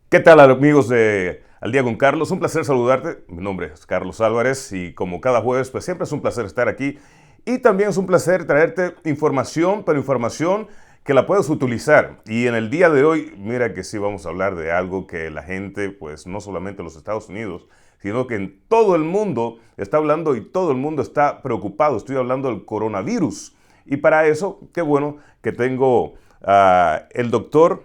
¿Qué tal, amigos de Al Día con Carlos? Un placer saludarte. Mi nombre es Carlos Álvarez y como cada jueves, pues siempre es un placer estar aquí. Y también es un placer traerte información, pero información que la puedes utilizar. Y en el día de hoy, mira que sí vamos a hablar de algo que la gente, pues no solamente en los Estados Unidos, sino que en todo el mundo está hablando y todo el mundo está preocupado. Estoy hablando del coronavirus. Y para eso, qué bueno que tengo el doctor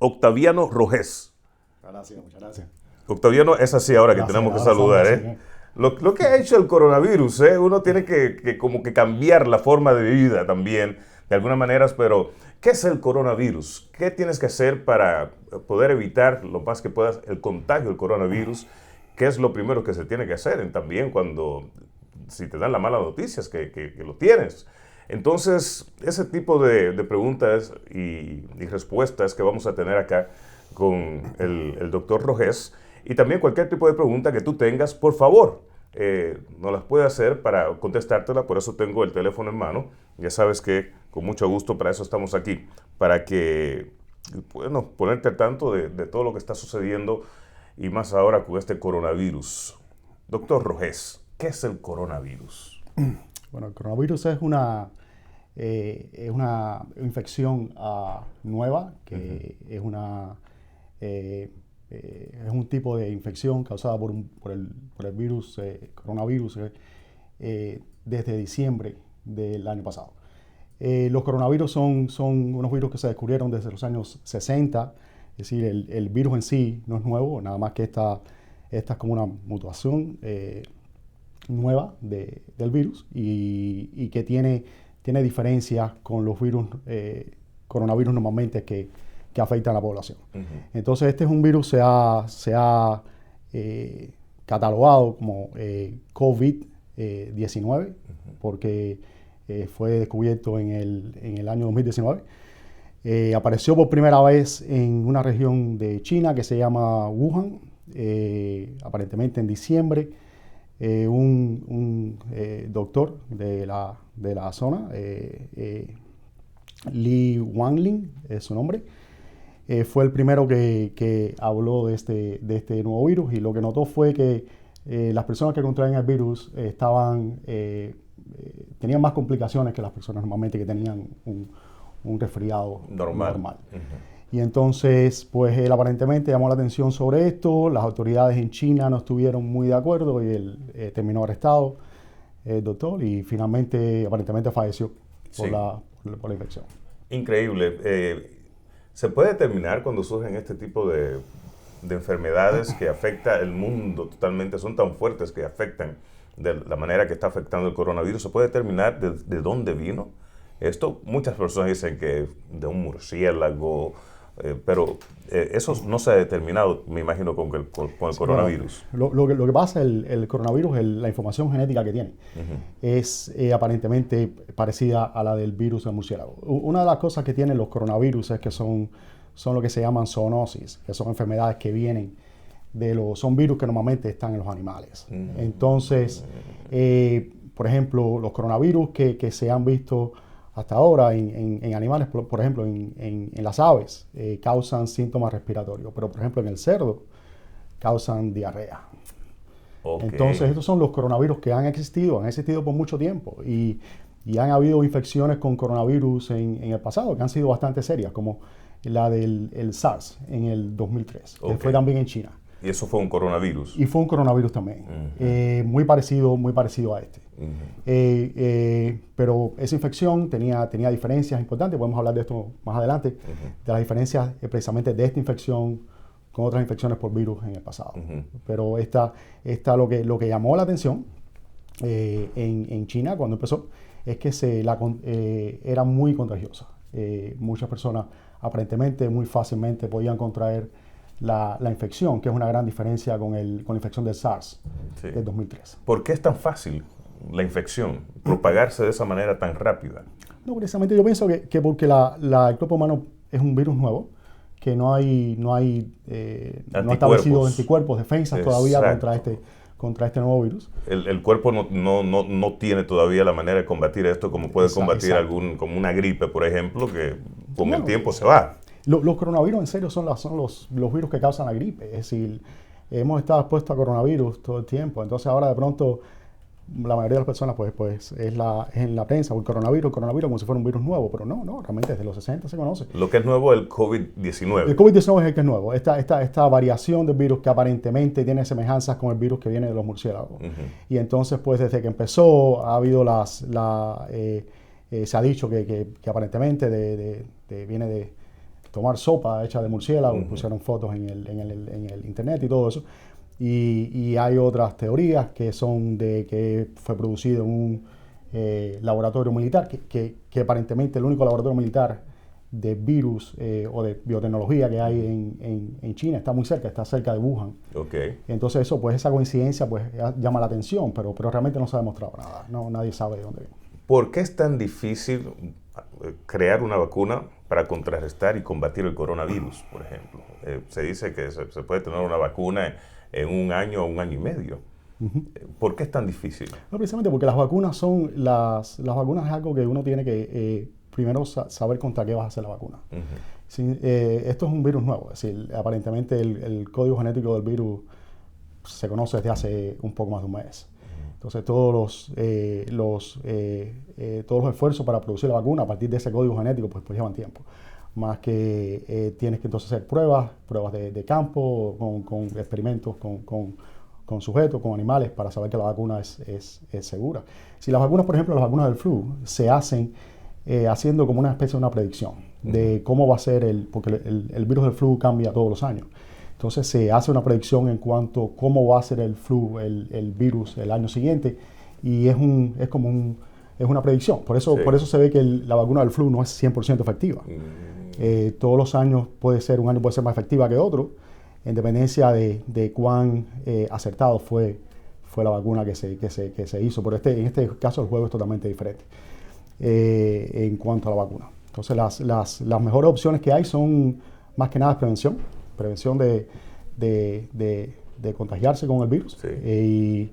Octaviano Rogés. Gracias, muchas gracias. Octaviano, es así ahora que Gracias, tenemos que ahora somos saludar, así, ¿eh? Lo que ha hecho el coronavirus, ¿eh? Uno tiene que como que cambiar la forma de vida también, de alguna manera, pero ¿qué es el coronavirus? ¿Qué tienes que hacer para poder evitar lo más que puedas el contagio del coronavirus? ¿Qué es lo primero que se tiene que hacer también cuando, si te dan la mala noticia, es que lo tienes? Entonces, ese tipo de preguntas y respuestas que vamos a tener acá con el doctor Rogés, y también cualquier tipo de pregunta que tú tengas, por favor, nos las puede hacer para contestártela. Por eso tengo el teléfono en mano. Ya sabes que con mucho gusto para eso estamos aquí, para que, bueno, ponerte al tanto de todo lo que está sucediendo y más ahora con este coronavirus. Doctor Rogés, ¿qué es el coronavirus? Bueno, el coronavirus es una infección nueva, que es un tipo de infección causada por el virus, coronavirus, desde diciembre del año pasado. Los coronavirus son unos virus que se descubrieron desde los años 60, es decir, el virus en sí no es nuevo, nada más que esta es como una mutación nueva del virus y que tiene diferencias con los virus, coronavirus normalmente que afectan a la población. Entonces este es un virus se ha catalogado como COVID-19 porque fue descubierto en el año 2019. Apareció por primera vez en una región de China que se llama Wuhan, aparentemente en diciembre. Un doctor de la zona, Li Wanling es su nombre, fue el primero que habló de este nuevo virus, y lo que notó fue que las personas que contraen el virus tenían más complicaciones que las personas normalmente que tenían un resfriado normal. Y entonces, pues él aparentemente llamó la atención sobre esto. Las autoridades en China no estuvieron muy de acuerdo y él terminó arrestado, el doctor, y finalmente, aparentemente falleció por la infección. Increíble. ¿Se puede determinar cuando surgen este tipo de enfermedades que afecta el mundo totalmente? Son tan fuertes que afectan de la manera que está afectando el coronavirus. ¿Se puede determinar de dónde vino esto? Muchas personas dicen que de un murciélago, pero eso no se ha determinado, me imagino, con el coronavirus. Bueno, lo que pasa, el coronavirus, la información genética que tiene, es aparentemente parecida a la del virus del murciélago. Una de las cosas que tienen los coronavirus es que son lo que se llaman zoonosis, que son enfermedades que vienen son virus que normalmente están en los animales. Entonces, por ejemplo, los coronavirus que se han visto hasta ahora en animales, por ejemplo, en las aves, causan síntomas respiratorios, pero por ejemplo en el cerdo causan diarrea. Okay. Entonces estos son los coronavirus que han existido por mucho tiempo, y han habido infecciones con coronavirus en el pasado que han sido bastante serias, como la del SARS en el 2003, que fue también en China. Y eso fue un coronavirus. Y fue un coronavirus también, muy parecido a este. Pero esa infección tenía diferencias importantes. Podemos hablar de esto más adelante, de las diferencias precisamente de esta infección con otras infecciones por virus en el pasado. Pero esta lo que llamó la atención en China cuando empezó es que era muy contagiosa. Muchas personas aparentemente muy fácilmente podían contraer la infección, que es una gran diferencia con la infección del SARS del 2003. ¿Por qué es tan fácil la infección propagarse de esa manera tan rápida? No, precisamente yo pienso que porque el cuerpo humano es un virus nuevo, que no ha establecido anticuerpos, defensas todavía contra este nuevo virus. El cuerpo no tiene todavía la manera de combatir esto como puede combatir como una gripe, por ejemplo, que con el tiempo se va. Los coronavirus en serio son los virus que causan la gripe. Es decir, hemos estado expuestos a coronavirus todo el tiempo. Entonces ahora de pronto la mayoría de las personas pues es en la prensa o el coronavirus como si fuera un virus nuevo. Pero no, realmente desde los 60 se conoce. Lo que es nuevo es el COVID-19. El COVID-19 es el que es nuevo. Esta variación del virus que aparentemente tiene semejanzas con el virus que viene de los murciélagos. Y entonces pues desde que empezó ha habido se ha dicho que aparentemente viene de tomar sopa hecha de murciélago, pusieron fotos en el internet y todo eso. Y hay otras teorías que son de que fue producido en un laboratorio militar, que aparentemente el único laboratorio militar de virus o de biotecnología que hay en China está muy cerca, está cerca de Wuhan. Okay. Entonces eso, pues esa coincidencia pues llama la atención, pero realmente no se ha demostrado nada, nadie sabe de dónde viene. ¿Por qué es tan difícil crear una vacuna para contrarrestar y combatir el coronavirus, por ejemplo? Se dice que se puede tener una vacuna en 1 año o 1 año y medio. ¿Por qué es tan difícil? No, precisamente porque las vacunas las vacunas es algo que uno tiene que primero saber contra qué vas a hacer la vacuna. Esto es un virus nuevo, es decir, aparentemente el código genético del virus se conoce desde hace un poco más de un mes. Entonces todos los esfuerzos para producir la vacuna a partir de ese código genético pues llevan tiempo. Más que tienes que entonces hacer pruebas de campo, con experimentos, con sujetos, con animales, para saber que la vacuna es segura. Si las vacunas, por ejemplo, las vacunas del flu, se hacen haciendo como una especie de una predicción de cómo va a ser porque el virus del flu cambia todos los años. Entonces se hace una predicción en cuanto a cómo va a ser el flu, el virus el año siguiente, y es una predicción. Por eso se ve que la vacuna del flu no es 100% efectiva. Todos los años un año puede ser más efectiva que otro, en dependencia de cuán acertado fue la vacuna que se hizo. Pero en este caso el juego es totalmente diferente en cuanto a la vacuna. Entonces las mejores opciones que hay son más que nada prevención de contagiarse con el virus. Sí.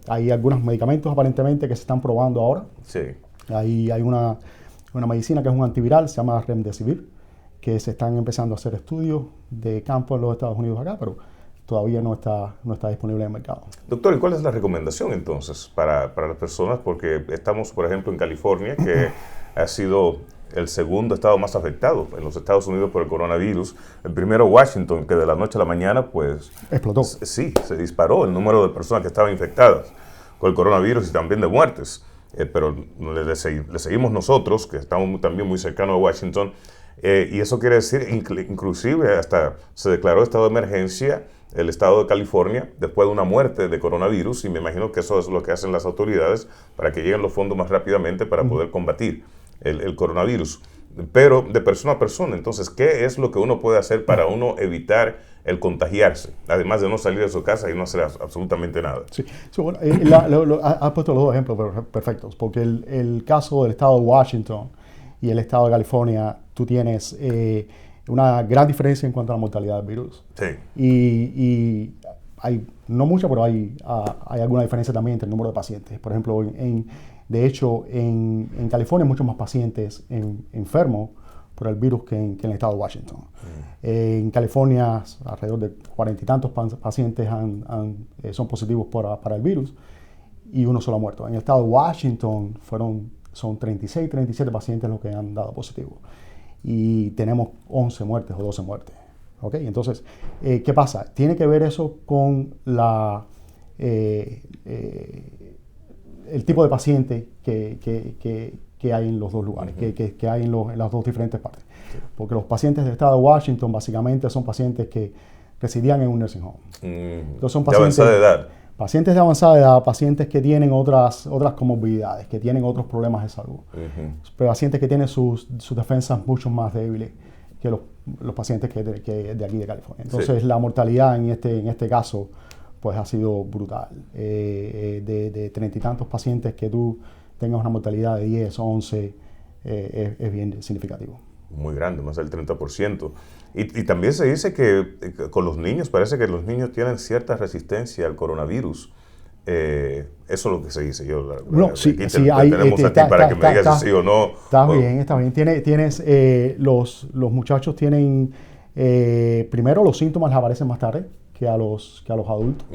Hay algunos medicamentos aparentemente que se están probando ahora. Sí. Hay una medicina que es un antiviral, se llama Remdesivir, que se están empezando a hacer estudios de campo en los Estados Unidos acá, pero todavía no está disponible en el mercado. Doctor, ¿y cuál es la recomendación entonces para las personas? Porque estamos, por ejemplo, en California, que ha sido el segundo estado más afectado en los Estados Unidos por el coronavirus. El primero, Washington, que de la noche a la mañana, pues... explotó. Sí, se disparó el número de personas que estaban infectadas con el coronavirus y también de muertes. Pero le seguimos nosotros, que estamos también muy cercanos a Washington, y eso quiere decir, inclusive hasta se declaró estado de emergencia el estado de California después de una muerte de coronavirus, y me imagino que eso es lo que hacen las autoridades para que lleguen los fondos más rápidamente para poder combatir el coronavirus. Pero de persona a persona, entonces, ¿qué es lo que uno puede hacer para uno evitar el contagiarse? Además de no salir de su casa y no hacer absolutamente nada. Sí, bueno, has puesto los dos ejemplos perfectos, porque el caso del estado de Washington y el estado de California, tú tienes una gran diferencia en cuanto a la mortalidad del virus. Sí. Y hay, no mucha, pero hay alguna diferencia también entre el número de pacientes. Por ejemplo, de hecho, en California hay muchos más pacientes enfermos por el virus que en el estado de Washington. En California, alrededor de 40 y tantos pacientes son positivos para el virus y uno solo ha muerto. En el estado de Washington son 36, 37 pacientes los que han dado positivo. Y tenemos 11 muertes o 12 muertes. ¿Okay? Entonces, ¿qué pasa? Tiene que ver eso con el tipo de paciente que hay en los dos lugares, que hay en las dos diferentes partes. Sí. Porque los pacientes del estado de Washington básicamente son pacientes que residían en un nursing home. Entonces son pacientes de avanzada edad. Pacientes de avanzada edad, pacientes que tienen otras comorbilidades, que tienen otros problemas de salud. Pero pacientes que tienen sus defensas mucho más débiles que los pacientes que de aquí de California. Entonces la mortalidad en este caso pues ha sido brutal. De 30 y tantos pacientes que tú tengas una mortalidad de 10 o 11 es bien significativo. Muy grande, más del 30%. Y también se dice que con los niños, parece que los niños tienen cierta resistencia al coronavirus. Eso es lo que se dice. No, sí, aquí sí, tenemos a ti para que me digas si sí o no. Está bien, está bien. Tienes, los muchachos tienen, primero los síntomas les aparecen más tarde que a los adultos,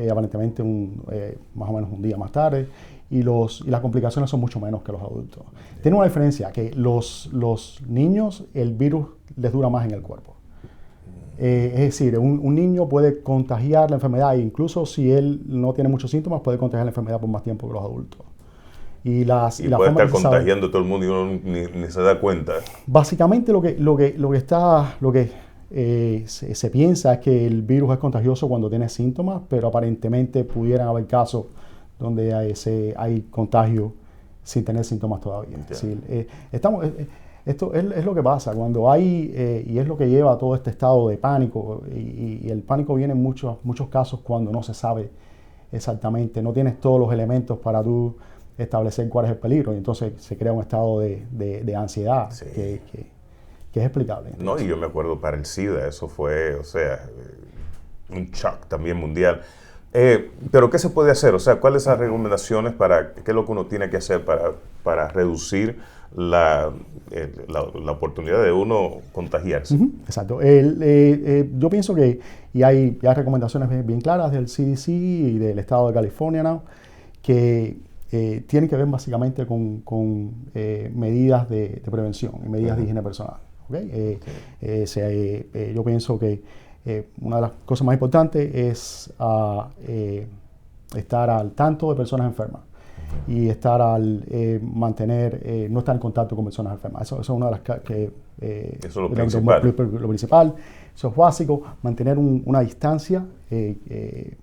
aparentemente más o menos un día más tarde, y las complicaciones son mucho menos que los adultos. Tiene una diferencia, que los niños, el virus les dura más en el cuerpo. Es decir, un niño puede contagiar la enfermedad, e incluso si él no tiene muchos síntomas, puede contagiar la enfermedad por más tiempo que los adultos. Y puede estar contagiando a todo el mundo y uno ni se da cuenta. Básicamente lo que se piensa es que el virus es contagioso cuando tiene síntomas, pero aparentemente pudieran haber casos donde hay contagio sin tener síntomas todavía. Es decir, esto es lo que pasa cuando hay, y es lo que lleva a todo este estado de pánico, y el pánico viene en muchos casos cuando no se sabe exactamente, no tienes todos los elementos para tú establecer cuál es el peligro, y entonces se crea un estado de ansiedad que es explicable. No, y yo me acuerdo para el SIDA, eso fue, un shock también mundial. Pero ¿qué se puede hacer? O sea, ¿cuáles son las recomendaciones qué es lo que uno tiene que hacer para reducir la oportunidad de uno contagiarse? Exacto. Yo pienso que, y hay recomendaciones bien claras del CDC y del estado de California now, que tienen que ver básicamente con medidas de prevención y medidas de higiene personal. ¿Okay? Yo pienso que una de las cosas más importantes es estar al tanto de personas enfermas y estar no estar en contacto con personas enfermas. Eso es una de las eso es lo principal. Lo principal. Eso es básico. Mantener una distancia,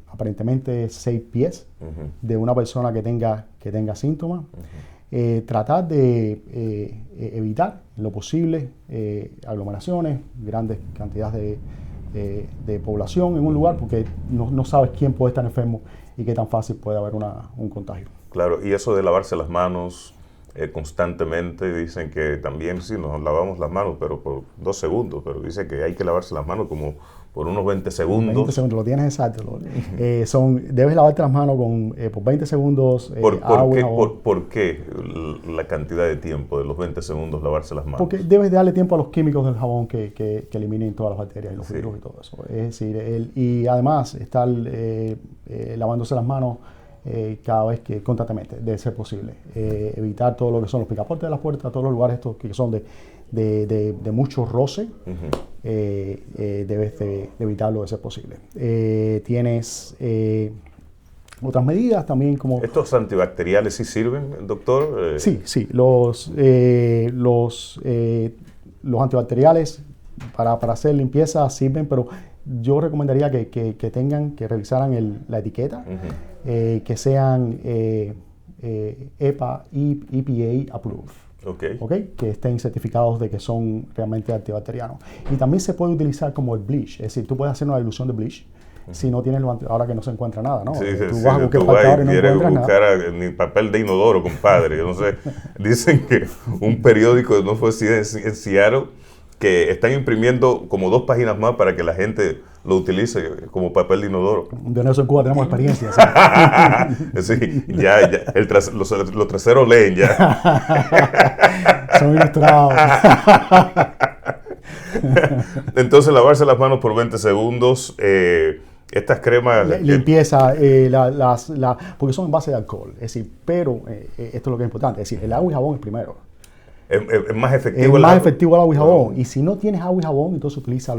aparentemente 6 pies, de una persona que tenga síntomas. Tratar de evitar en lo posible aglomeraciones, grandes cantidades de población en un lugar, porque no sabes quién puede estar enfermo y qué tan fácil puede haber un contagio. Claro, y eso de lavarse las manos constantemente, dicen que también sí nos lavamos las manos, pero por 2 segundos, pero dice que hay que lavarse las manos como por unos 20 segundos. 20 segundos, lo tienes exacto. Debes lavarte las manos por 20 segundos. ¿Por qué la cantidad de tiempo de los 20 segundos lavarse las manos? Porque debes darle tiempo a los químicos del jabón que eliminen todas las bacterias y los virus y todo eso. Es decir, y además estar lavándose las manos cada vez constantemente, de ser posible. Evitar todo lo que son los picaportes de las puertas, todos los lugares estos que son de mucho roce, debes de evitarlo de ser posible. Tienes otras medidas también como... ¿Estos antibacteriales sí sirven, doctor? Sí. Los antibacteriales para hacer limpieza sirven, pero yo recomendaría que revisaran la etiqueta, que sean EPA approved. Okay. Que estén certificados de que son realmente antibacterianos. Y también se puede utilizar como el bleach, es decir, tú puedes hacer una dilución de bleach si no tienes ahora que no se encuentra nada, ¿no? Tú vas a buscar y no encuentras nada. Ni papel de inodoro, compadre. Yo no sé. Dicen que un periódico, no fue en Seattle, que están imprimiendo como 2 páginas más para que la gente lo utilice como papel de inodoro. De eso en Cuba tenemos experiencia. Sí, ya los traseros leen ya. Son ilustrados. Entonces, lavarse las manos por 20 segundos. Estas cremas... Limpieza, porque son en base de alcohol. Es decir, pero esto es lo que es importante. Es decir, el agua y jabón es primero. Es más efectivo el agua y jabón. Y si no tienes agua y jabón, entonces utiliza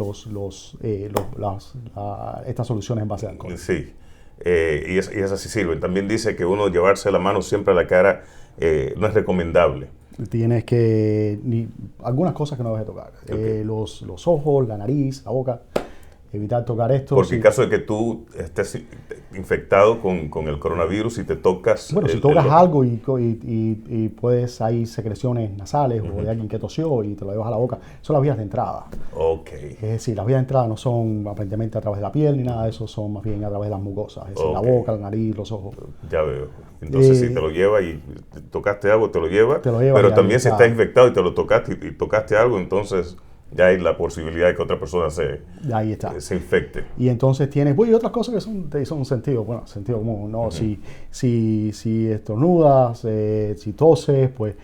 estas soluciones en base de alcohol. Sí, y esas sí sirven. También dice que uno llevarse la mano siempre a la cara no es recomendable. Tienes algunas cosas que no debes tocar. Okay. Los ojos, la nariz, la boca. Evitar tocar esto. Porque en caso de que tú estés infectado con el coronavirus y te tocas... Bueno, si tocas algo y puedes, hay secreciones nasales o de alguien que tosió y te lo llevas a la boca, son las vías de entrada. Okay. Es decir, las vías de entrada no son aparentemente a través de la piel ni nada de eso, son más bien a través de las mucosas. Es decir, la boca, la nariz, los ojos. Ya veo. Entonces, si te lo lleva y tocaste algo, te lo lleva. Pero también si estás infectado y te lo tocaste y tocaste algo, entonces... ya hay la posibilidad de que otra persona Ahí está. se infecte. Y entonces tienes, pues, y otras cosas que son sentido común, ¿no? Si estornudas, si toses, pues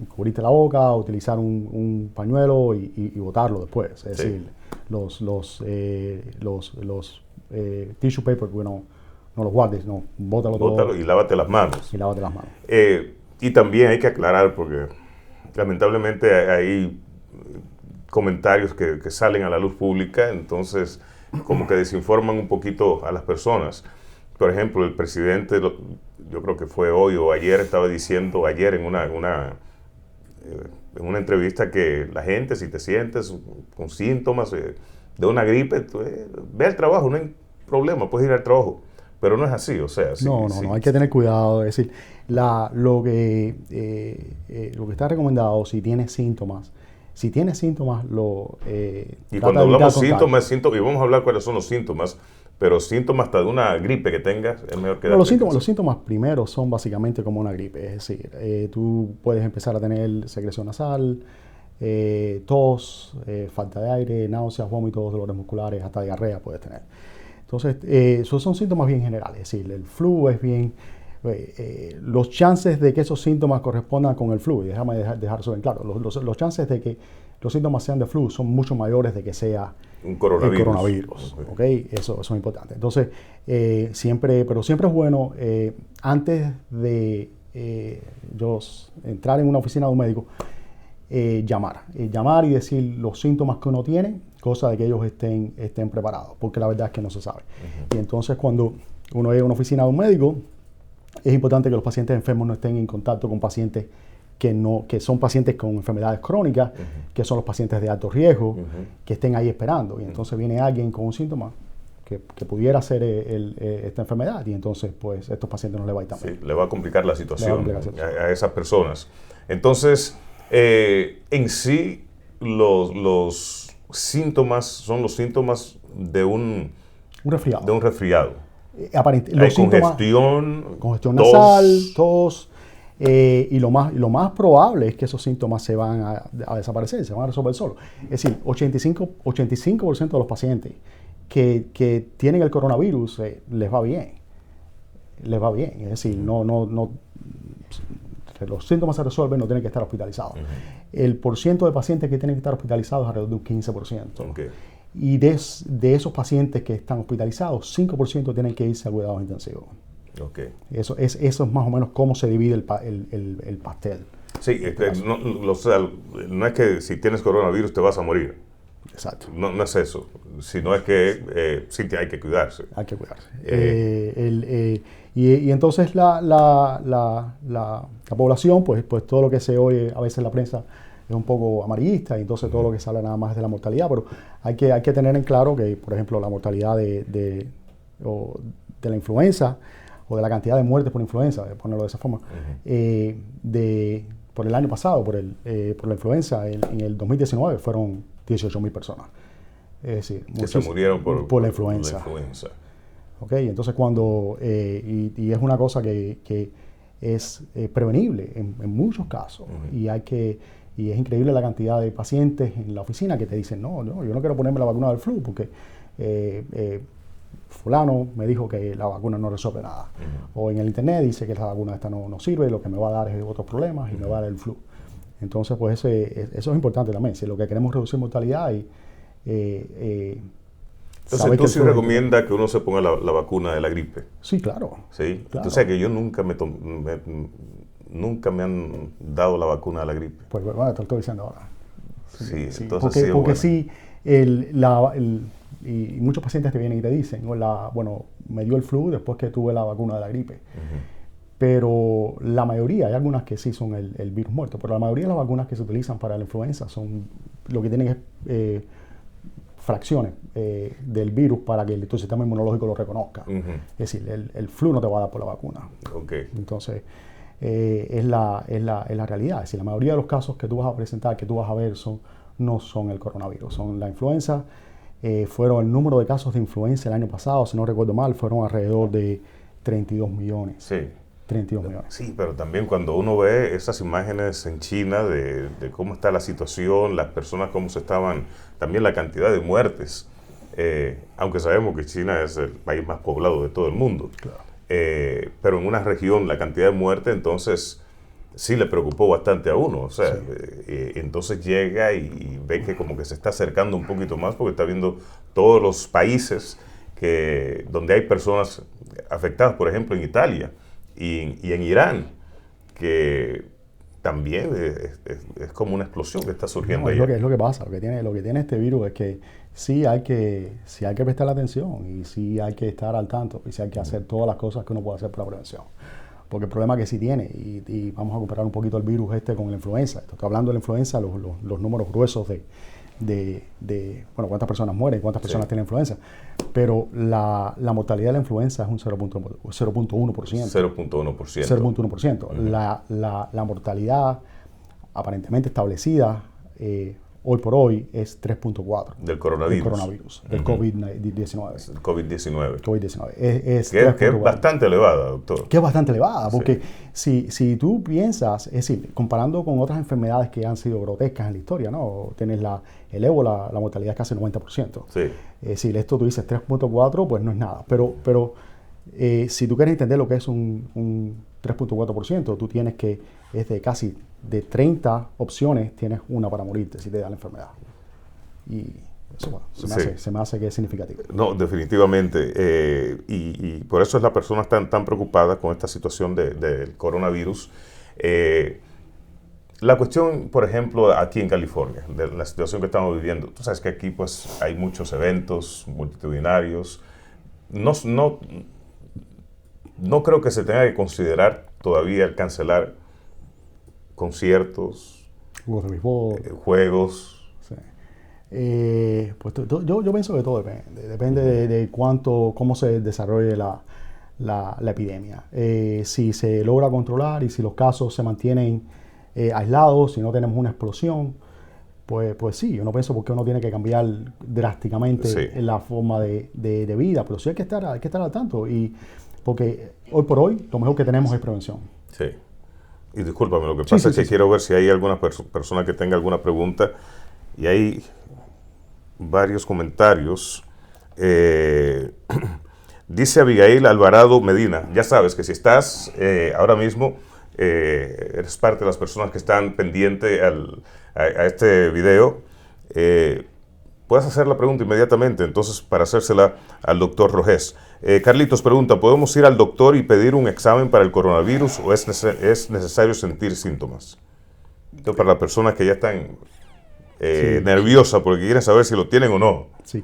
cubrirte la boca, utilizar un pañuelo y botarlo después. Es decir, los tissue paper, bueno, no los guardes, no, bótalo todo. Y lávate las manos. Y lávate las manos. Y también hay que aclarar, porque lamentablemente hay comentarios que salen a la luz pública, entonces como que desinforman un poquito a las personas. Por ejemplo, el presidente, yo creo que fue hoy o ayer, estaba diciendo, ayer en una entrevista, que la gente, si te sientes con síntomas de una gripe, ve al trabajo, no hay problema, puedes ir al trabajo. Pero no es así, o sea... No, hay que tener cuidado. Es decir, lo que está recomendado, si tienes síntomas, y cuando hablamos síntomas, y vamos a hablar cuáles son los síntomas, pero síntomas hasta de una gripe que tengas, es mejor que... Los síntomas primero son básicamente como una gripe, es decir, tú puedes empezar a tener secreción nasal, tos, falta de aire, náuseas, vómitos, dolores musculares, hasta diarrea puedes tener. Entonces, esos son síntomas bien generales, es decir, el flu es bien... los chances de que esos síntomas correspondan con el flu, y déjame dejar eso bien claro, los chances de que los síntomas sean de flu son mucho mayores de que sea un coronavirus. El coronavirus, ¿okay? Eso es importante. Entonces, siempre es bueno, antes de entrar en una oficina de un médico, llamar y decir los síntomas que uno tiene, cosa de que ellos estén preparados, porque la verdad es que no se sabe. Y entonces, cuando uno llega a una oficina de un médico, es importante que los pacientes enfermos no estén en contacto con pacientes que son pacientes con enfermedades crónicas, que son los pacientes de alto riesgo, que estén ahí esperando. Y entonces viene alguien con un síntoma que pudiera ser esta enfermedad, y entonces pues estos pacientes no les va a ir tan bien. Sí, le va a complicar la situación a esas personas. Entonces, en sí, los síntomas son los síntomas de un resfriado. De un resfriado. Hay congestión nasal, tos, y lo más probable es que esos síntomas se van a desaparecer, se van a resolver solos. Es decir, 85% de los pacientes que tienen el coronavirus les va bien. Es decir, los síntomas se resuelven, no tienen que estar hospitalizados. El porcentaje de pacientes que tienen que estar hospitalizados es alrededor de un 15%. Okay. Y de esos pacientes que están hospitalizados, 5% tienen que irse a cuidados intensivos. Okay. Eso es más o menos cómo se divide el pastel. Sí, no es que si tienes coronavirus te vas a morir. Exacto. No es eso, sino es que sí hay que cuidarse. Hay que cuidarse. Y entonces la población, pues todo lo que se oye a veces en la prensa es un poco amarillista, y entonces todo lo que se habla nada más es de la mortalidad, pero hay que tener en claro que, por ejemplo, la mortalidad de la influenza, o de la cantidad de muertes por influenza, de ponerlo de esa forma, por el año pasado, por la influenza, en el 2019 fueron 18.000 personas. Es decir, que se murieron por la influenza. Okay, entonces y es una cosa que es prevenible en muchos casos, y es increíble la cantidad de pacientes en la oficina que te dicen, no, yo no quiero ponerme la vacuna del flu porque fulano me dijo que la vacuna no resuelve nada. O en el internet dice que la vacuna esta no sirve, lo que me va a dar es otros problemas y me va a dar el flu. Entonces, pues eso es importante también. Si lo que queremos es reducir mortalidad entonces, ¿tú sí recomiendas que uno se ponga la vacuna de la gripe? Sí, claro. ¿Sí? Claro. O sea, que yo nunca me han dado la vacuna de la gripe. Pues bueno, te lo estoy diciendo ahora. Sí, entonces porque sí, y muchos pacientes te vienen y te dicen, bueno, me dio el flu después que tuve la vacuna de la gripe. Pero la mayoría, hay algunas que sí son el virus muerto, pero la mayoría de las vacunas que se utilizan para la influenza lo que tienen es fracciones del virus para que tu sistema inmunológico lo reconozca. Es decir, el flu no te va a dar por la vacuna. Okay. Entonces, es la realidad. Es decir, la mayoría de los casos que tú vas a presentar, que tú vas a ver, no son el coronavirus, son la influenza. Fueron el número de casos de influenza el año pasado, si no recuerdo mal, fueron alrededor de 32 millones. Sí. 32 millones. Sí, pero también cuando uno ve esas imágenes en China de cómo está la situación, las personas cómo se estaban, también la cantidad de muertes, aunque sabemos que China es el país más poblado de todo el mundo, Claro. Pero en una región la cantidad de muertes entonces sí le preocupó bastante a uno, o sea, entonces llega y ve que como que se está acercando un poquito más porque está viendo todos los países donde hay personas afectadas, por ejemplo en Italia y en Irán, que también es como una explosión que está surgiendo No, allá. es lo que pasa, lo que tiene este virus es que sí hay que prestar atención y sí hay que estar al tanto y sí hay que hacer todas las cosas que uno puede hacer para la prevención. Porque el problema que sí tiene, y vamos a comparar un poquito el virus con la influenza. Estoy hablando de la influenza, los números gruesos de cuántas personas mueren, cuántas personas tienen influenza. Pero la mortalidad de la influenza es un 0.1%. 0.1%. 0.1%. La mortalidad aparentemente establecida hoy por hoy es 3.4%. Del coronavirus. Del COVID-19. El COVID-19. COVID-19. Que es bastante elevada, doctor. Que es bastante elevada, porque si tú piensas, es decir, comparando con otras enfermedades que han sido grotescas en la historia, ¿no? Tienes el ébola, la mortalidad es casi 90%. Sí. Si esto tú dices 3.4, pues no es nada. Pero si tú quieres entender lo que es un 3.4%, tú tienes que, es de casi de 30 opciones, tienes una para morirte si te da la enfermedad. Y eso, bueno, se me hace que es significativo. No, definitivamente. Y por eso es las personas tan preocupadas con esta situación del coronavirus. La cuestión, por ejemplo, aquí en California, de la situación que estamos viviendo. Tú sabes que aquí pues hay muchos eventos multitudinarios. No creo que se tenga que considerar todavía el cancelar conciertos, Juegos de béisbol. Juegos. Sí. Pues yo pienso que todo depende. Depende de cómo se desarrolle la epidemia. Si se logra controlar y si los casos se mantienen aislados, si no tenemos una explosión, pues sí, yo no pienso por qué uno tiene que cambiar drásticamente la forma de vida, pero sí hay que estar al tanto. Porque hoy por hoy lo mejor que tenemos es prevención. Sí. Y discúlpame, lo que pasa es que quiero ver si hay alguna persona que tenga alguna pregunta. Y hay varios comentarios. Dice Abigail Alvarado Medina, ya sabes que si estás ahora mismo, eres parte de las personas que están pendientes a este video, puedes hacer la pregunta inmediatamente, entonces para hacérsela al doctor Rogés. Carlitos pregunta, ¿podemos ir al doctor y pedir un examen para el coronavirus o es necesario sentir síntomas? Entonces, para las personas que ya están nerviosas porque quieren saber si lo tienen o no. Sí.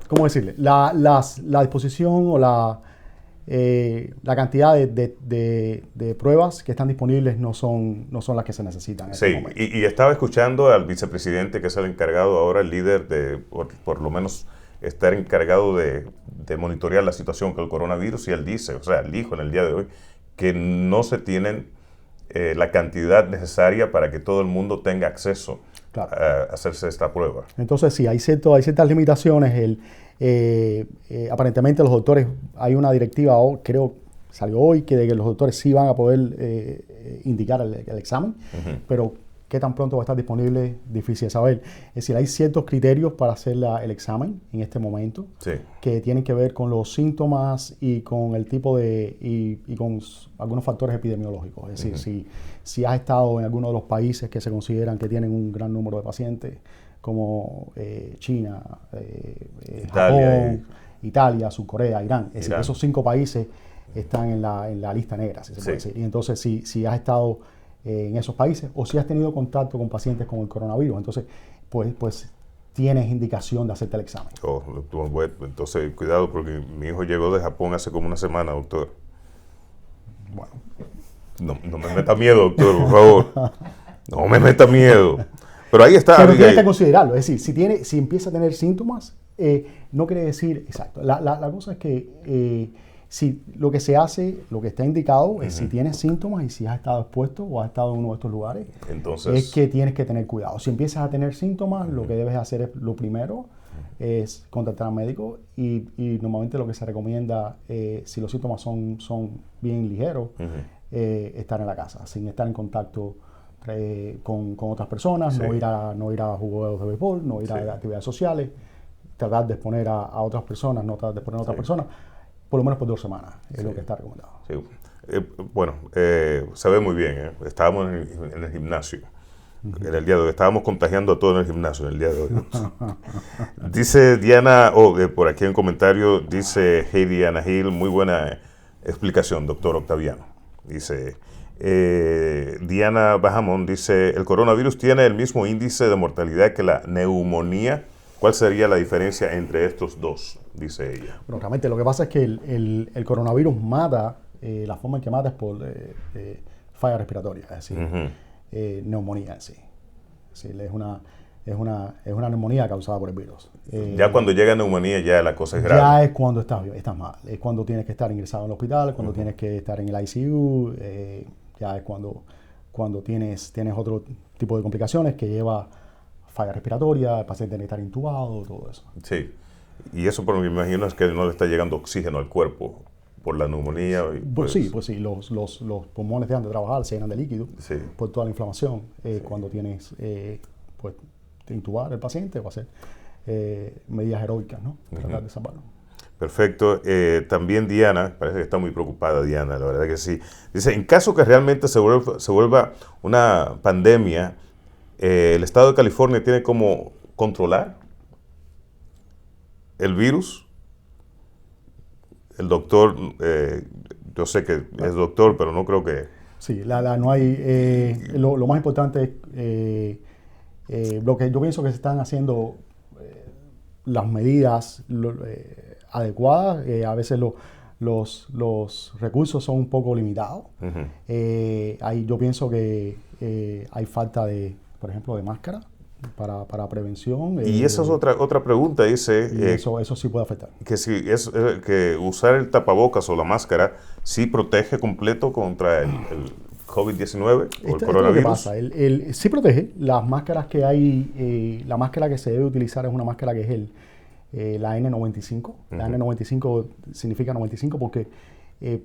¿Cómo decirle? La disposición o la cantidad de pruebas que están disponibles no son las que se necesitan en este momento. Y estaba escuchando al vicepresidente, que es el encargado ahora, el líder por lo menos estar encargado de monitorear la situación con el coronavirus, y él dijo en el día de hoy que no se tienen la cantidad necesaria para que todo el mundo tenga acceso a hacerse esta prueba. Entonces sí, hay ciertas limitaciones. Aparentemente los doctores, hay una directiva, creo salió hoy, de que los doctores sí van a poder indicar el examen, pero qué tan pronto va a estar disponible, difícil de saber. Es decir, hay ciertos criterios para hacer el examen en este momento, que tienen que ver con los síntomas y con el tipo y con algunos factores epidemiológicos. Es decir, si has estado en alguno de los países que se consideran que tienen un gran número de pacientes, como China, Japón, Italia, Surcorea, Irán. Es decir, esos 5 países están en la lista negra, si se puede decir. Y entonces, si has estado en esos países o si has tenido contacto con pacientes con el coronavirus, entonces, pues tienes indicación de hacerte el examen. Bueno, entonces, cuidado, porque mi hijo llegó de Japón hace como una semana, doctor. Bueno. No me meta miedo, doctor, por favor. No me meta miedo. Pero ahí está. Pero tienes que considerarlo. Es decir, si empieza a tener síntomas, no quiere decir. Exacto. La cosa es que si lo que se hace, lo que está indicado, es si tienes síntomas y si has estado expuesto o has estado en uno de estos lugares, entonces es que tienes que tener cuidado. Si empiezas a tener síntomas, lo que debes hacer es, lo primero, es contactar al médico y normalmente lo que se recomienda, si los síntomas son bien ligeros, estar en la casa, sin estar en contacto con otras personas, no ir a juegos de béisbol, no ir a actividades sociales, tratar de exponer a otras personas, no tratar de exponer a otras personas, por lo menos por 2 semanas, es lo que está recomendado. Sí. Bueno, se ve muy bien, estábamos en el gimnasio. En el día de hoy estábamos contagiando a todos en el gimnasio en el día de hoy. Dice Diana, por aquí en comentario, dice Heidi Ana Gil, muy buena explicación, doctor Octaviano. Dice Diana Bajamón, dice, el coronavirus tiene el mismo índice de mortalidad que la neumonía. ¿Cuál sería la diferencia entre estos dos? Dice ella. Bueno, realmente lo que pasa es que el coronavirus mata, la forma en que mata es por falla respiratoria, es decir, neumonía en sí. Es una neumonía causada por el virus. Ya cuando llega a neumonía ya la cosa es grave. Ya es cuando estás mal, es cuando tienes que estar ingresado en el hospital, cuando tienes que estar en el ICU, ya es cuando tienes otro tipo de complicaciones que lleva falla respiratoria, el paciente tiene que estar intubado, todo eso. Sí, y eso por lo que me imagino es que no le está llegando oxígeno al cuerpo por la neumonía. Pues sí, los pulmones dejan de trabajar, se llenan de líquido por toda la inflamación. Cuando tienes, pues, intubar al paciente o hacer medidas heroicas, ¿no? Tratar de salvarlo. Perfecto. También Diana, parece que está muy preocupada Diana, la verdad que sí. Dice, en caso que realmente se vuelva una pandemia, el estado de California tiene cómo controlar el virus. El doctor, yo sé que es doctor, pero no creo que... Sí, no hay... lo más importante es lo que yo pienso que se están haciendo las medidas adecuadas. A veces los recursos son un poco limitados. Yo pienso que hay falta de, por ejemplo, de máscara para prevención. Y esa es otra pregunta, dice... eso sí puede afectar. Que usar el tapabocas o la máscara sí protege completo contra el COVID-19 o el coronavirus. Es lo que pasa. Sí protege. Las máscaras que hay, la máscara que se debe utilizar es una máscara que es la N95. La N95 significa 95 porque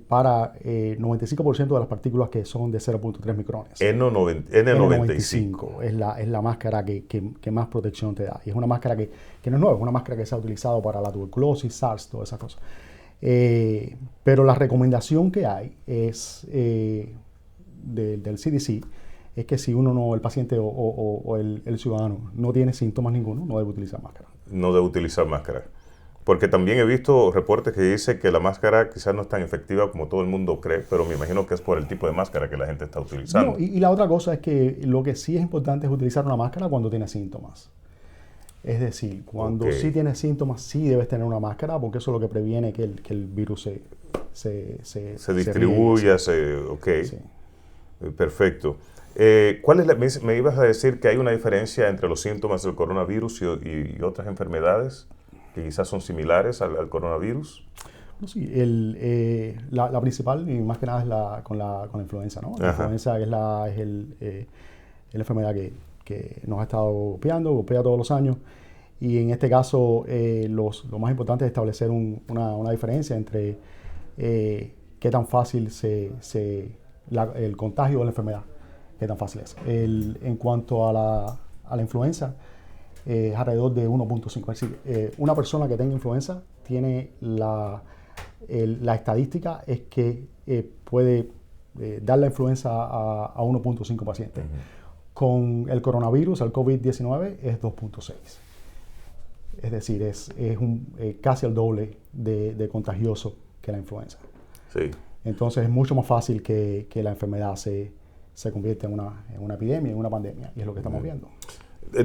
para 95% de las partículas que son de 0.3 micrones. N95 es la máscara que más protección te da. Y es una máscara que no es nueva, es una máscara que se ha utilizado para la tuberculosis, SARS, todas esas cosas. Pero la recomendación que hay es del CDC es que si el paciente o el ciudadano no tiene síntomas ninguno, no debe utilizar máscara. No debe utilizar máscara. Porque también he visto reportes que dicen que la máscara quizás no es tan efectiva como todo el mundo cree, pero me imagino que es por el tipo de máscara que la gente está utilizando. No, y la otra cosa es que lo que sí es importante es utilizar una máscara cuando tienes síntomas. Es decir, cuando sí tienes síntomas, sí debes tener una máscara, porque eso es lo que previene que el virus se distribuya. Sí. Perfecto. Me ibas a decir que hay una diferencia entre los síntomas del coronavirus y otras enfermedades que quizás son similares al coronavirus. No, sí, la principal y más que nada es con la influenza, ¿no? La influenza es la enfermedad que nos ha estado golpea todos los años. Y en este caso, lo más importante es establecer una diferencia entre qué tan fácil el contagio de la enfermedad, qué tan fácil es. En cuanto a la influenza, es alrededor de 1.5. Es decir, una persona que tenga influenza tiene la estadística es que puede dar la influenza a 1.5 pacientes. Con el coronavirus, el COVID-19, es 2.6. Es decir, es casi el doble de contagioso que la influenza. Sí. Entonces es mucho más fácil que la enfermedad se convierta en una epidemia, en una pandemia, y es lo que estamos viendo.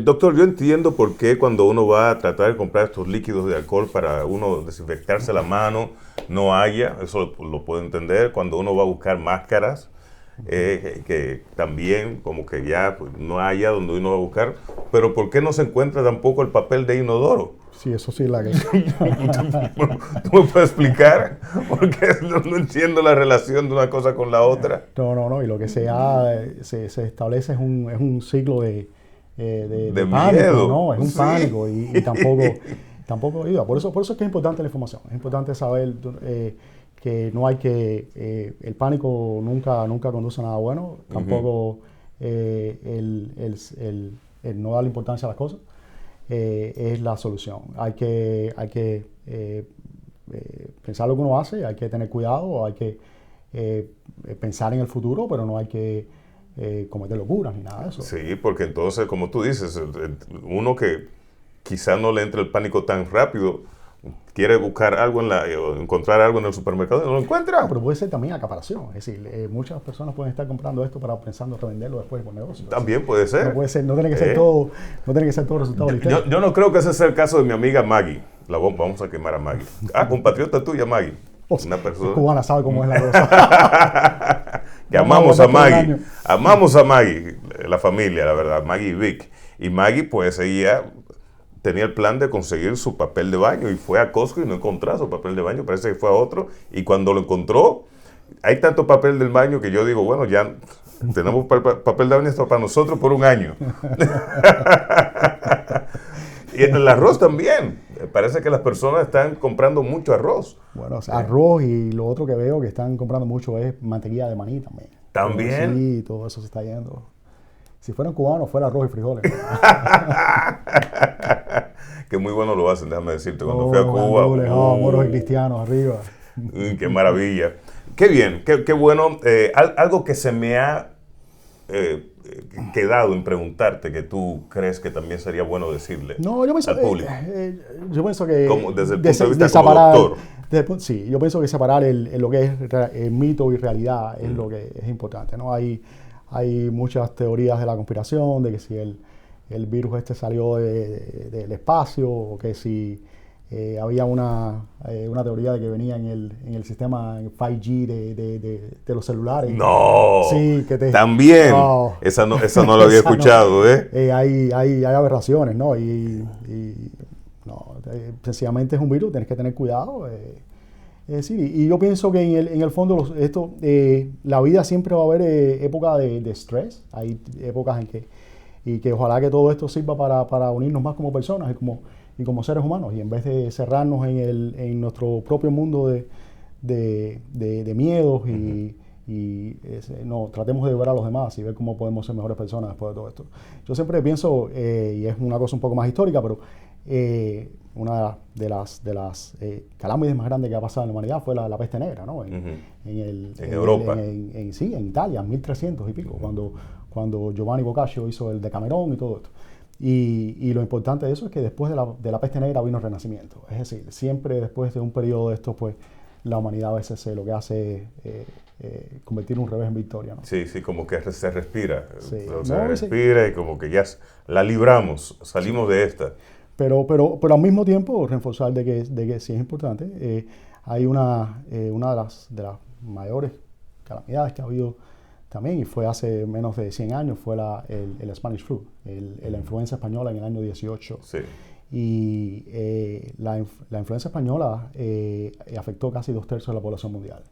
Doctor, yo entiendo por qué cuando uno va a tratar de comprar estos líquidos de alcohol para uno desinfectarse la mano, no haya, eso lo puedo entender. Cuando uno va a buscar máscaras, que también como que ya pues, no haya donde uno va a buscar, pero ¿por qué no se encuentra tampoco el papel de inodoro? Sí, eso sí es la que... ¿Tú me puedes explicar? Porque no entiendo la relación de una cosa con la otra. No, y lo que se establece es un ciclo de de pánico, miedo. ¿no? Es un Sí. pánico y tampoco ayuda. Por eso es que es importante la información. Es importante saber que no hay el pánico nunca conduce a nada bueno. Tampoco el no darle importancia a las cosas es la solución. Hay que pensar lo que uno hace, hay que tener cuidado, hay que pensar en el futuro, pero no hay que cometer locuras ni nada de eso. Sí, porque entonces, como tú dices, uno que quizá no le entre el pánico tan rápido, quiere buscar algo o encontrar algo en el supermercado y no lo encuentra. Pero puede ser también acaparación. Es decir, muchas personas pueden estar comprando esto pensando revenderlo después por negocio. También puede ser. No puede ser, no tiene que ser todo, no tiene que ser todo resultado del Yo no creo que ese sea el caso de mi amiga Maggie. Vamos a quemar a Maggie. Compatriota tuya, Maggie. Una persona. Cubana sabe cómo es la cosa. Que amamos a Maggie. Amamos a Maggie, la familia, la verdad. Maggie y Vic. Y Maggie, pues ella tenía el plan de conseguir su papel de baño y fue a Costco y no encontró su papel de baño. Parece que fue a otro. Y cuando lo encontró, hay tanto papel del baño que yo digo, bueno, ya tenemos papel de baño hasta para nosotros por un año. Y en el arroz también. Parece que las personas están comprando mucho arroz. Bueno, o sea, arroz y lo otro que veo que están comprando mucho es mantequilla de maní también. ¿También? Sí, todo eso se está yendo. Si fueran cubanos, fuera arroz y frijoles. Que muy bueno lo hacen, déjame decirte. Cuando fui a Cuba. Moros y cristianos arriba. Qué maravilla. Qué bien, qué bueno. Algo que se me ha quedado en preguntarte que tú crees que también sería bueno decirle al público. Yo pienso que como, desde el punto de vista como doctor. Sí, yo pienso que separar lo que es mito y realidad es lo que es importante, ¿no? Hay muchas teorías de la conspiración, de que si el virus salió del espacio, o que si había una teoría de que venía en el sistema 5G de los celulares. No, sí, también. Esa no la había escuchado. Hay aberraciones, ¿no? Sencillamente es un virus, tienes que tener cuidado. Sí, y yo pienso que en el fondo la vida siempre va a haber épocas de estrés. Hay épocas en que ojalá que todo esto sirva para unirnos más como personas y como seres humanos, y en vez de cerrarnos en nuestro propio mundo de miedos no, tratemos de ver a los demás y ver cómo podemos ser mejores personas después de todo esto. Yo siempre pienso, y es una cosa un poco más histórica, pero una de las calámides más grandes que ha pasado en la humanidad fue la peste negra, ¿no? En Europa. Sí, en Italia, en 1300 y pico, cuando Giovanni Boccaccio hizo el Decamerón y todo esto. Y lo importante de eso es que después de la peste negra vino el Renacimiento. Es decir, siempre después de un periodo de esto, pues la humanidad a veces lo que hace es convertir un revés en victoria, ¿no? Sí, como que se respira. Sí. Se respira y como que ya la libramos, salimos de esta. Pero al mismo tiempo reforzar de que sí es importante. Hay una de las mayores calamidades que ha habido también, y fue hace menos de 100 años, fue el Spanish Flu, la influenza española en el año 18. Sí. Y la influenza española afectó casi 2/3 de la población mundial.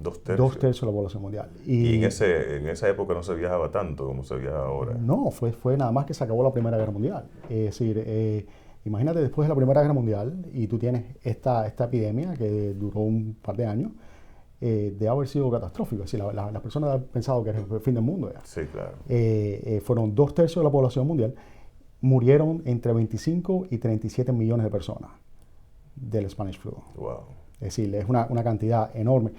2/3. 2/3 de la población mundial. Y en esa época no se viajaba tanto como se viaja ahora. No, fue nada más que se acabó la Primera Guerra Mundial. Es decir, imagínate después de la Primera Guerra Mundial y tú tienes esta epidemia que duró un par de años, de haber sido catastrófico. Es decir, las personas han pensado que era el fin del mundo ya. Sí, claro. Fueron 2/3 de la población mundial. Murieron entre 25 y 37 millones de personas del Spanish Flu. Wow. Es decir, es una cantidad enorme.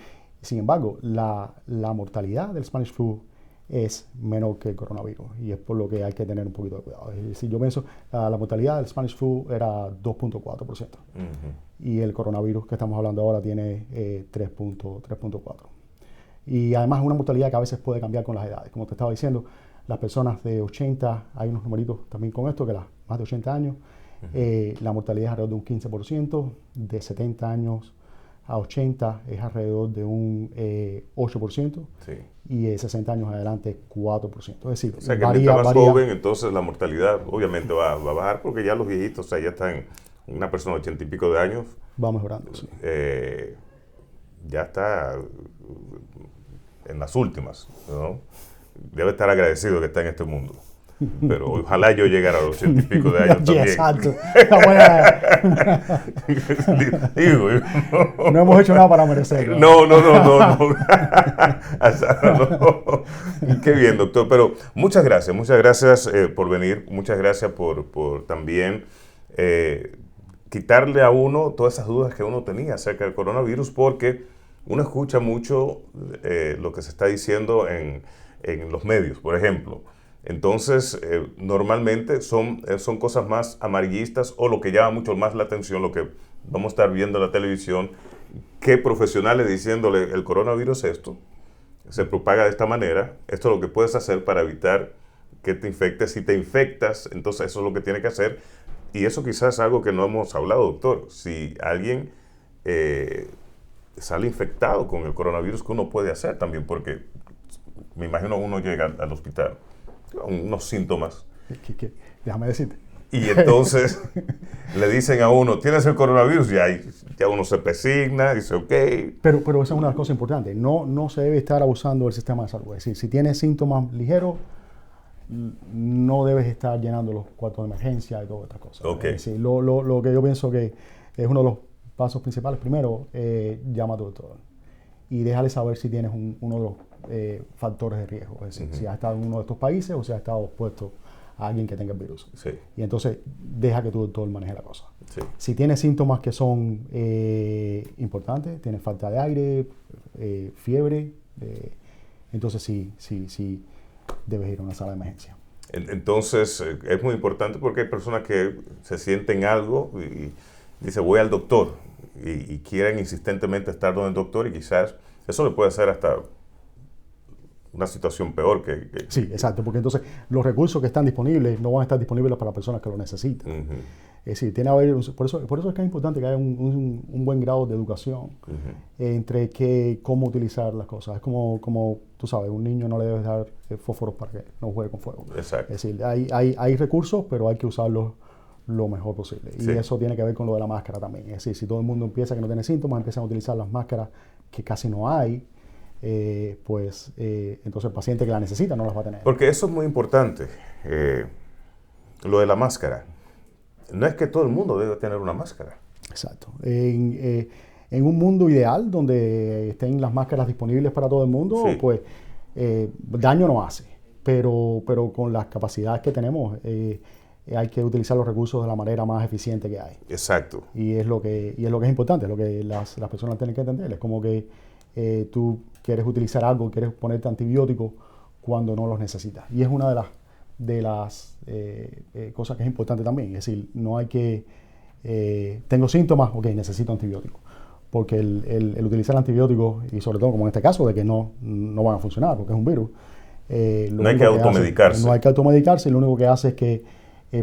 Sin embargo, la mortalidad del Spanish Flu es menor que el coronavirus, y es por lo que hay que tener un poquito de cuidado. Es decir, yo pienso la mortalidad del Spanish Flu era 2.4%, y el coronavirus que estamos hablando ahora tiene 3.4%. Y además es una mortalidad que a veces puede cambiar con las edades. Como te estaba diciendo, las personas de 80, hay unos numeritos también con esto, que las más de 80 años, la mortalidad es alrededor de un 15%, de 70 años a 80 es alrededor de un 8%, sí. Y de 60 años adelante 4%. Es decir, o sea que mientras más joven, entonces la mortalidad obviamente va a bajar, porque ya los viejitos, o sea, ya están, una persona de 80 y pico de años, va mejorando, sí. Ya está en las últimas, ¿no? Debe estar agradecido que está en este mundo. Pero ojalá yo llegara a los 100 y pico de años Sí, también. exacto. Digo, No hemos hecho nada para merecerlo. no. No. Qué bien, doctor. Pero muchas gracias por venir, muchas gracias por también quitarle a uno todas esas dudas que uno tenía acerca del coronavirus, porque uno escucha mucho lo que se está diciendo en los medios, por ejemplo. Entonces, normalmente son cosas más amarillistas o lo que llama mucho más la atención, lo que vamos a estar viendo en la televisión, que profesionales diciéndole el coronavirus esto, se propaga de esta manera, esto es lo que puedes hacer para evitar que te infectes. Si te infectas, entonces eso es lo que tienes que hacer. Y eso quizás es algo que no hemos hablado, doctor. Si alguien sale infectado con el coronavirus, ¿qué uno puede hacer también? Porque me imagino uno llega al hospital con unos síntomas. Déjame decirte. Y entonces le dicen a uno, tienes el coronavirus, y ahí ya uno se persigna, dice, ok. Pero esa es una de las cosas importantes. No se debe estar abusando del sistema de salud. Es decir, si tienes síntomas ligeros, no debes estar llenando los cuartos de emergencia y todas estas cosas. Okay. Es decir, lo que yo pienso que es uno de los pasos principales. Primero, llama a tu doctor y déjale saber si tienes uno de los factores de riesgo. Es decir, si has estado en uno de estos países o si has estado expuesto a alguien que tenga el virus. Sí. Y entonces deja que tu doctor maneje la cosa. Sí. Si tienes síntomas que son importantes, tienes falta de aire, fiebre, entonces sí debes ir a una sala de emergencia. Entonces es muy importante porque hay personas que se sienten algo y dicen voy al doctor y quieren insistentemente estar donde el doctor, y quizás eso le puede hacer hasta una situación peor que Sí, exacto, porque entonces los recursos que están disponibles no van a estar disponibles para personas que lo necesitan. Es decir, tiene que haber, por eso es que es importante que haya un buen grado de educación entre cómo utilizar las cosas. Es como tú sabes, un niño no le debes dar fósforos para que no juegue con fuego. Exacto. Es decir, hay recursos, pero hay que usarlos lo mejor posible. Sí. Y eso tiene que ver con lo de la máscara también. Es decir, si todo el mundo empieza que no tiene síntomas, empiezan a utilizar las máscaras que casi no hay, entonces el paciente que la necesita no las va a tener. Porque eso es muy importante, lo de la máscara. No es que todo el mundo debe tener una máscara. Exacto. En un mundo ideal donde estén las máscaras disponibles para todo el mundo, Sí. pues daño no hace. Pero con las capacidades que tenemos, hay que utilizar los recursos de la manera más eficiente que hay. Exacto. Y es lo que es importante, es lo que las personas tienen que entender. Es como que tú quieres utilizar algo, quieres ponerte antibióticos cuando no los necesitas. Y es una de las cosas que es importante también. Es decir, no hay que... tengo síntomas, ok, necesito antibióticos. Porque el utilizar antibióticos, y sobre todo como en este caso, de que no van a funcionar porque es un virus. No hay que automedicarse. No hay que automedicarse, y lo único que hace es que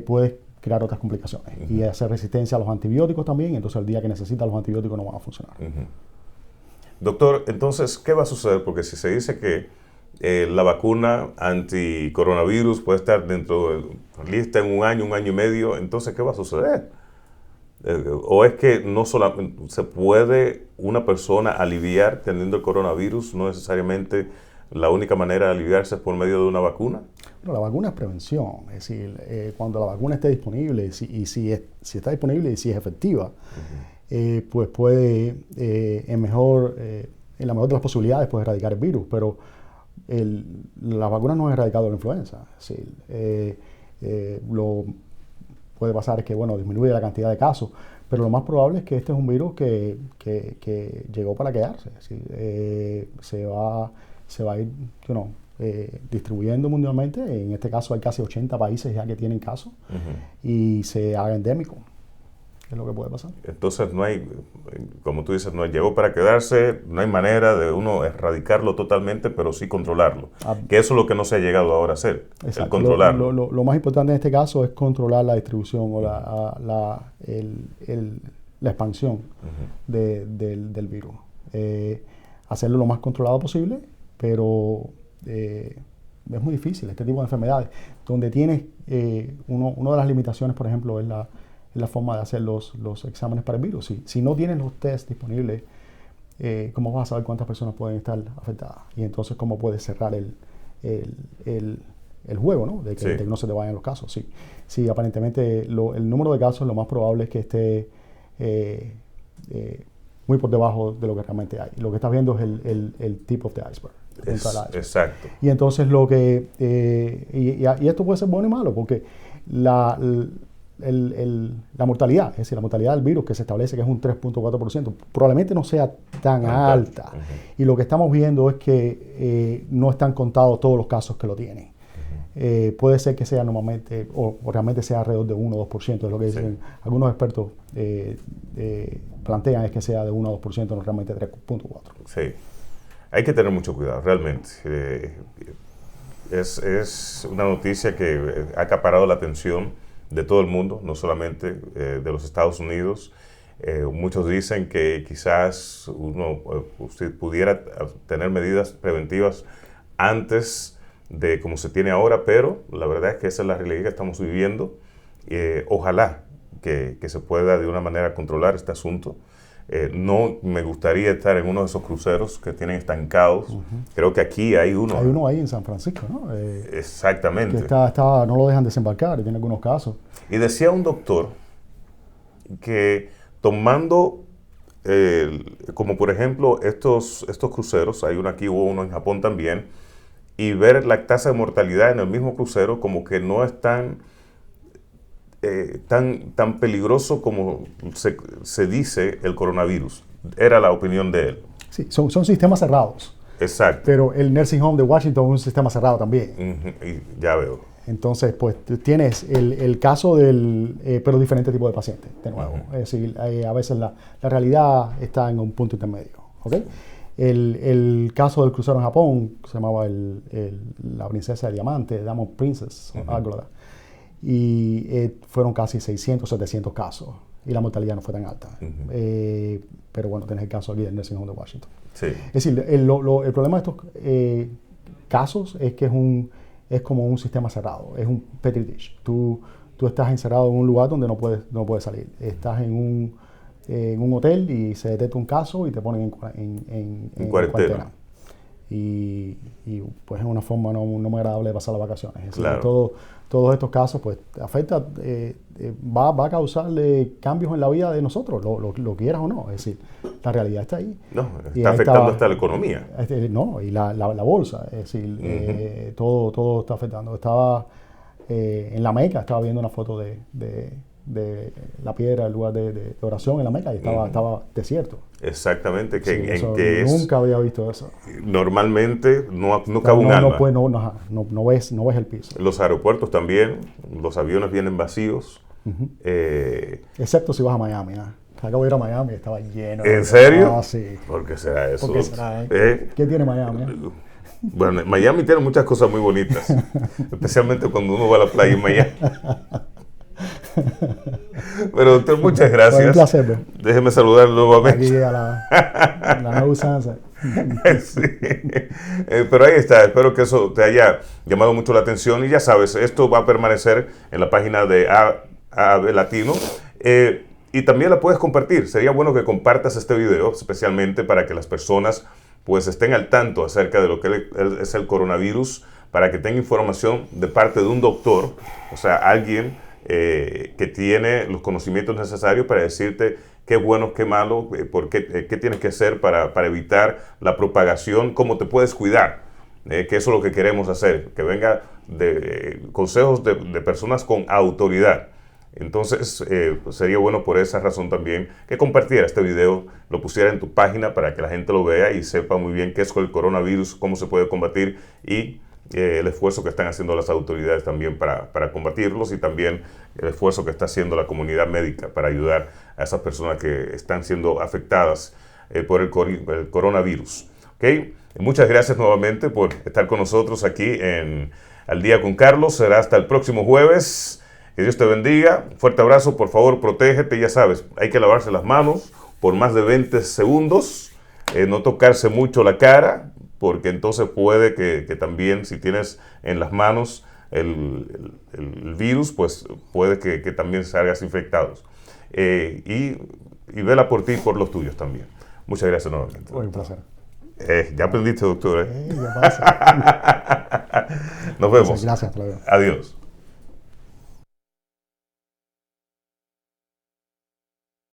puedes crear otras complicaciones y hacer resistencia a los antibióticos también. Entonces el día que necesitas los antibióticos no van a funcionar. Doctor, entonces, ¿qué va a suceder? Porque si se dice que la vacuna anti-coronavirus puede estar lista en un año y medio, entonces, ¿qué va a suceder? ¿O es que no solamente se puede una persona aliviar teniendo el coronavirus? ¿No necesariamente la única manera de aliviarse es por medio de una vacuna? No, la vacuna es prevención. Es decir, cuando la vacuna esté disponible si está disponible y si es efectiva, pues puede, en la mejor de las posibilidades, puede erradicar el virus. Pero la vacuna no ha erradicado la influenza. Es decir, lo puede pasar es que, disminuye la cantidad de casos, pero lo más probable es que este es un virus que llegó para quedarse. Es decir, se va a ir, distribuyendo mundialmente. En este caso hay casi 80 países ya que tienen casos y se haga endémico. Es lo que puede pasar. Entonces no hay, como tú dices, no llegó para quedarse, no hay manera de uno erradicarlo totalmente, pero sí controlarlo. Que eso es lo que no se ha llegado ahora a hacer, exacto. El controlarlo. Lo más importante en este caso es controlar la distribución o la expansión del virus. Hacerlo lo más controlado posible, pero es muy difícil este tipo de enfermedades, donde tienes una de las limitaciones, por ejemplo, es la forma de hacer los exámenes para el virus. Si no tienes los tests disponibles, ¿cómo vas a saber cuántas personas pueden estar afectadas? Y entonces, ¿cómo puedes cerrar el juego, ¿no? De que no se te vayan los casos. Sí, sí, aparentemente el número de casos lo más probable es que esté muy por debajo de lo que realmente hay. Lo que estás viendo es el tip of the iceberg. Exacto. Y entonces y esto puede ser bueno y malo, porque la mortalidad, es decir, la mortalidad del virus que se establece que es un 3.4%, probablemente no sea tan alta. Y lo que estamos viendo es que no están contados todos los casos que lo tienen. Puede ser que sea normalmente, o realmente sea alrededor de 1 o 2%, es lo que dicen algunos expertos plantean, es que sea de 1 o 2%, no realmente 3.4%. Sí, hay que tener mucho cuidado, realmente. Es una noticia que ha acaparado la atención de todo el mundo, no solamente de los Estados Unidos. Muchos dicen que quizás usted pudiera tener medidas preventivas antes de como se tiene ahora, pero la verdad es que esa es la realidad que estamos viviendo. Ojalá que se pueda de una manera controlar este asunto. No me gustaría estar en uno de esos cruceros que tienen estancados. Creo que aquí hay uno. Hay uno ahí en San Francisco, ¿no? Exactamente. Que no lo dejan desembarcar y tiene algunos casos. Y decía un doctor que tomando, como por ejemplo estos cruceros, hay uno aquí, hubo uno en Japón también, y ver la tasa de mortalidad en el mismo crucero como que no es tan peligroso como se dice el coronavirus. Era la opinión de él. Sí, son sistemas cerrados. Exacto. Pero el Nursing Home de Washington es un sistema cerrado también. Y ya veo. Entonces, pues tienes el caso pero diferentes tipos de pacientes, de nuevo. Es decir, a veces la realidad está en un punto intermedio. ¿Okay? El caso del crucero en Japón, se llamaba la princesa de diamante, Diamond Princess, algo así. Y fueron casi 600, 700 casos. Y la mortalidad no fue tan alta. Pero bueno, tienes el caso aquí del Nursing Home de Washington. Sí. Es decir, el problema de estos casos es que es como un sistema cerrado, es un petri dish. Tú estás encerrado en un lugar donde no puedes salir. Estás en un hotel y se detecta un caso y te ponen en cuarentena. Y pues es una forma no muy agradable de pasar las vacaciones. Es decir, todos estos casos pues afecta, va a causarle cambios en la vida de nosotros, lo quieras o no. Es decir, la realidad está ahí. No, está afectando hasta la economía. No, y la bolsa. Es decir, todo está afectando. Estaba en la Meca, estaba viendo una foto de la piedra, el lugar de oración en la Meca, y estaba desierto. Exactamente, nunca había visto eso. Normalmente no cabe un alma. No ves el piso. Los aeropuertos también, los aviones vienen vacíos. Excepto si vas a Miami. Acabo de ir a Miami, estaba lleno. ¿En serio? Ah, sí. ¿Por qué será eso? ¿Por qué será, ¿Qué tiene Miami? Bueno, Miami tiene muchas cosas muy bonitas, especialmente cuando uno va a la playa en Miami. Pero doctor, muchas gracias. Un placer. Déjeme saludar nuevamente. Aquí a la nueva usanza. Sí. Pero ahí está, espero que eso te haya llamado mucho la atención. Y ya sabes, esto va a permanecer en la página de AB Latino. Y también la puedes compartir. Sería bueno que compartas este video, especialmente para que las personas pues estén al tanto acerca de lo que es el coronavirus, para que tenga información de parte de un doctor, o sea, alguien que tiene los conocimientos necesarios para decirte qué bueno, qué malo, qué tienes que hacer para evitar la propagación, cómo te puedes cuidar, que eso es lo que queremos hacer, que venga de consejos de personas con autoridad. Entonces sería bueno por esa razón también que compartiera este video, lo pusiera en tu página para que la gente lo vea y sepa muy bien qué es el coronavirus, cómo se puede combatir y el esfuerzo que están haciendo las autoridades también para combatirlos, y también el esfuerzo que está haciendo la comunidad médica para ayudar a esas personas que están siendo afectadas por el coronavirus. ¿Okay? Muchas gracias nuevamente por estar con nosotros aquí en Al Día con Carlos. Será hasta el próximo jueves. Que Dios te bendiga. Fuerte abrazo. Por favor, protégete. Ya sabes, hay que lavarse las manos por más de 20 segundos. No tocarse mucho la cara, porque entonces puede que también, si tienes en las manos el virus, pues puede que también salgas infectados. Y vela por ti y por los tuyos también. Muchas gracias nuevamente. Un placer. Ya aprendiste, doctor. ¿Qué pasa? Nos vemos. Gracias, hasta luego. Adiós.